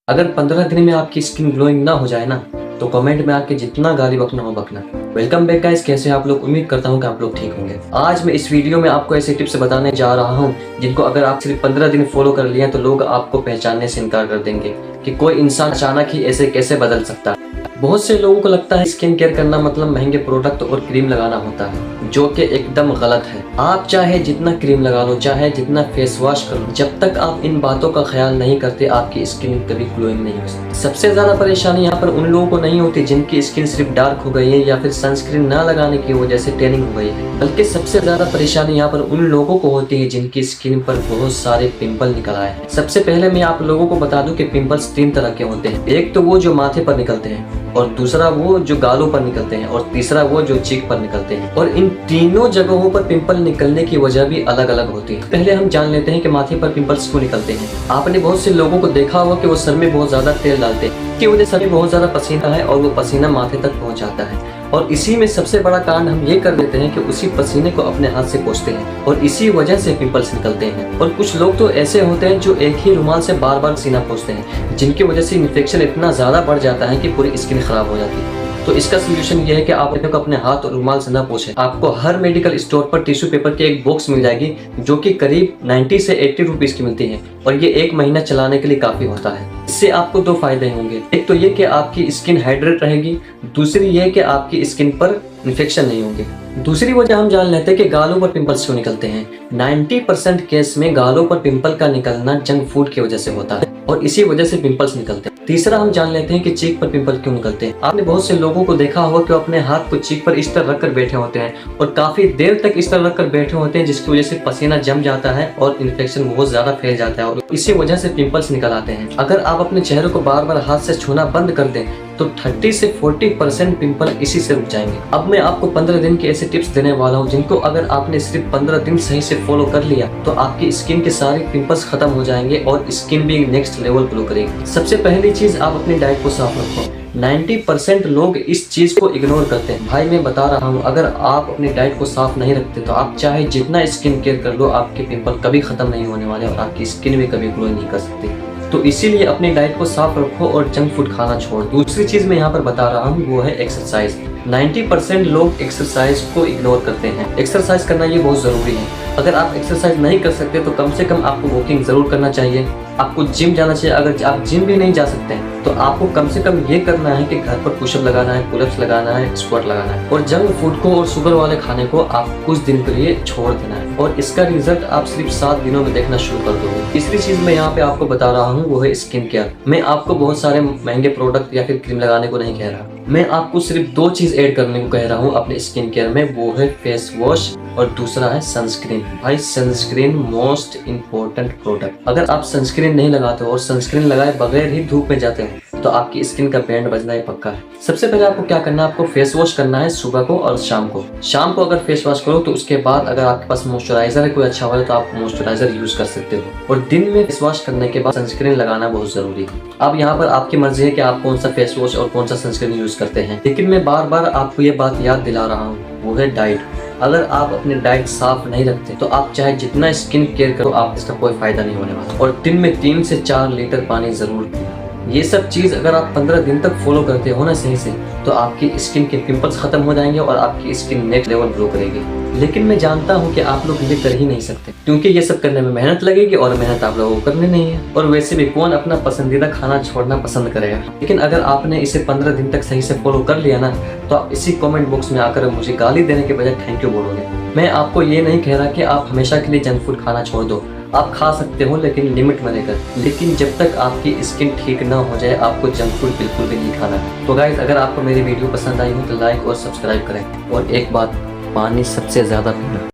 अगर 15 दिन में आपकी स्किन ग्लोइंग ना हो जाए ना, तो कमेंट में आके जितना गाली बकना हो बकना। वेलकम बैक गाइस, कैसे हैं आप लोग। उम्मीद करता हूं कि आप लोग ठीक होंगे। आज मैं इस वीडियो में आपको ऐसे टिप्स बताने जा रहा हूं जिनको अगर आप सिर्फ 15 दिन फॉलो कर लिया तो लोग आपको पहचानने से इनकार कर देंगे कि कोई इंसान अचानक ही ऐसे कैसे बदल सकता है। बहुत से लोगों को लगता है स्किन केयर करना मतलब महंगे प्रोडक्ट और क्रीम लगाना होता है, जो कि एकदम गलत है। आप चाहे जितना क्रीम लगा लो, चाहे जितना फेस वॉश कर लो, जब तक आप इन बातों का ख्याल नहीं करते आपकी स्किन कभी ग्लोइंग नहीं हो सकती। सबसे ज्यादा परेशानी यहाँ पर उन लोगों को नहीं होती जिनकी स्किन सिर्फ डार्क हो गई है या फिर सनस्क्रीन ना लगाने की वजह से टैनिंग हो गई है, बल्कि सबसे ज्यादा परेशानी यहाँ पर उन लोगों को होती है जिनकी स्किन पर बहुत सारे पिंपल निकल आए हैं। सबसे पहले मैं आप लोगों को बता दूं कि पिंपल्स 3 तरह के होते हैं। एक तो वो जो माथे पर निकलते हैं, और दूसरा वो जो गालों पर निकलते हैं, और तीसरा वो जो चीक पर निकलते हैं। और इन तीनों जगहों पर पिंपल निकलने की वजह भी अलग अलग होती है। पहले हम जान लेते हैं कि माथे पर पिंपल्स क्यों निकलते हैं। आपने बहुत से लोगों को देखा होगा कि वो सर में बहुत ज्यादा तेल डालते हैं, कि उन्हें सर में बहुत ज्यादा पसीना है और वो पसीना माथे तक पहुंच जाता है। और इसी में सबसे बड़ा कांड हम ये कर देते हैं कि उसी पसीने को अपने हाथ से पोंछते हैं और इसी वजह से पिंपल्स निकलते हैं। और कुछ लोग तो ऐसे होते हैं जो एक ही रुमाल से बार बार सीना पोंछते हैं, जिनकी वजह से इन्फेक्शन इतना ज्यादा बढ़ जाता है कि पूरी स्किन खराब हो जाती है। तो इसका सोल्यूशन ये है कि आप अपने हाथ और रुमाल से ना पोंछें। आपको हर मेडिकल स्टोर पर टिश्यू पेपर की एक बॉक्स मिल जाएगी, जो कि करीब 90 से 80 रुपीज की मिलती है, और ये 1 महीना चलाने के लिए काफी होता है। इससे आपको 2 फायदे होंगे। एक तो ये कि आपकी स्किन हाइड्रेट रहेगी, दूसरी ये कि आपकी स्किन पर इन्फेक्शन नहीं होंगे। दूसरी वजह हम जान लेते हैं कि गालों पर पिंपल्स क्यों निकलते हैं। 90% केस में गालों पर पिंपल का निकलना जंक फूड की वजह से होता है और इसी वजह से पिंपल्स निकलते हैं। तीसरा हम जान लेते हैं कि चीक पर पिंपल क्यों निकलते हैं। आपने बहुत से लोगों को देखा होगा कि वो अपने हाथ को चीक पर इस तरह रखकर बैठे होते हैं और काफी देर तक इस तरह रखकर बैठे होते हैं, जिसकी वजह से पसीना जम जाता है और इन्फेक्शन बहुत ज्यादा फैल जाता है और इसी वजह से पिंपल्स निकल आते हैं। अगर आप अपने चेहरे को बार बार हाथ से छूना बंद कर दें तो 30 से 40% पिंपल इसी से रुक जाएंगे। अब मैं आपको 15 दिन के ऐसे टिप्स देने वाला हूँ जिनको अगर आपने सिर्फ 15 दिन सही से फॉलो कर लिया तो आपकी स्किन के सारे पिंपल्स खत्म हो जाएंगे और स्किन भी नेक्स्ट लेवल ग्लो करेगी। सबसे पहली चीज, आप अपनी डाइट को साफ रखो। 90% लोग इस चीज को इग्नोर करते हैं। भाई मैं बता रहा हूँ, अगर आप अपनी डाइट को साफ नहीं रखते तो आप चाहे जितना स्किन केयर कर लो, आपके पिंपल कभी खत्म नहीं होने वाले और आपकी स्किन भी कभी ग्लो नहीं कर सकती। तो इसीलिए अपनी डाइट को साफ रखो और जंक फूड खाना छोड़। दूसरी चीज मैं यहाँ पर बता रहा हूँ वो है एक्सरसाइज। 90% लोग एक्सरसाइज को इग्नोर करते हैं। एक्सरसाइज करना ये बहुत जरूरी है। अगर आप एक्सरसाइज नहीं कर सकते तो कम से कम आपको वॉकिंग जरूर करना चाहिए। आपको जिम जाना चाहिए। अगर आप जिम भी नहीं जा सकते हैं तो आपको कम से कम ये करना है कि घर पर पुशअप लगाना है, पुलअप्स लगाना है, स्क्वाट लगाना है। और जंक फूड को और शुगर वाले खाने को आप कुछ दिन के लिए छोड़ देना है और इसका रिजल्ट आप सिर्फ 7 दिनों में देखना शुरू कर दोगे। तीसरी चीज मैं यहाँ पे आपको बता रहा हूँ वो है स्किन केयर। मैं आपको बहुत सारे महंगे प्रोडक्ट या फिर क्रीम लगाने को नहीं कह रहा, मैं आपको सिर्फ 2 चीज ऐड करने को कह रहा हूँ अपने स्किन केयर में, वो है फेस वॉश और दूसरा है सनस्क्रीन। भाई सनस्क्रीन मोस्ट इम्पोर्टेंट प्रोडक्ट। अगर आप सनस्क्रीन नहीं लगाते हो और सनस्क्रीन लगाए बगैर ही धूप में जाते हो तो आपकी स्किन का बैंड बजना ही पक्का है। सबसे पहले आपको क्या करना है, आपको फेस वॉश करना है सुबह को और शाम को। शाम को अगर फेस वॉश करो तो उसके बाद अगर आपके पास मॉइस्चराइजर है कोई अच्छा वाला तो आप मॉइस्चराइजर यूज कर सकते हो। और दिन में फेस वॉश करने के बाद सनस्क्रीन लगाना बहुत जरूरी है। अब यहाँ पर आपकी मर्जी है कि आप कौन सा फेस वॉश और कौन सा सनस्क्रीन यूज करते हैं, लेकिन मैं बार बार आपको ये बात याद दिला रहा हूँ, वो है डाइट। अगर आप अपनी डाइट साफ नहीं रखते तो आप चाहे जितना स्किन केयर करो आप इसका कोई फायदा नहीं होने वाला। और दिन में 3 से 4 लीटर पानी जरूर पीना। ये सब चीज अगर आप 15 दिन तक फॉलो करते हो ना सही से, तो आपकी स्किन के पिंपल्स खत्म हो जाएंगे और आपकी स्किन नेक्स्ट लेवल ग्लो करेगी। लेकिन मैं जानता हूँ कि आप लोग ये कर ही नहीं सकते, क्योंकि ये सब करने में मेहनत लगेगी और मेहनत आप लोगों को करनी नहीं है। और वैसे भी कौन अपना पसंदीदा खाना छोड़ना पसंद करेगा। लेकिन अगर आपने इसे 15 दिन तक सही से फॉलो कर लिया ना, तो आप इसी कमेंट बॉक्स में आकर मुझे गाली देने के बजाय थैंक यू बोलोगे। मैं आपको ये नहीं कह रहा कि आप हमेशा के लिए जंक फूड खाना छोड़ दो। आप खा सकते हो लेकिन लिमिट में रहकर। लेकिन जब तक आपकी स्किन ठीक ना हो जाए आपको जंक फूड बिल्कुल भी नहीं खाना है। तो गाइस, अगर आपको मेरी वीडियो पसंद आई हो तो लाइक और सब्सक्राइब करें। और एक बात, पानी सबसे ज्यादा पीना।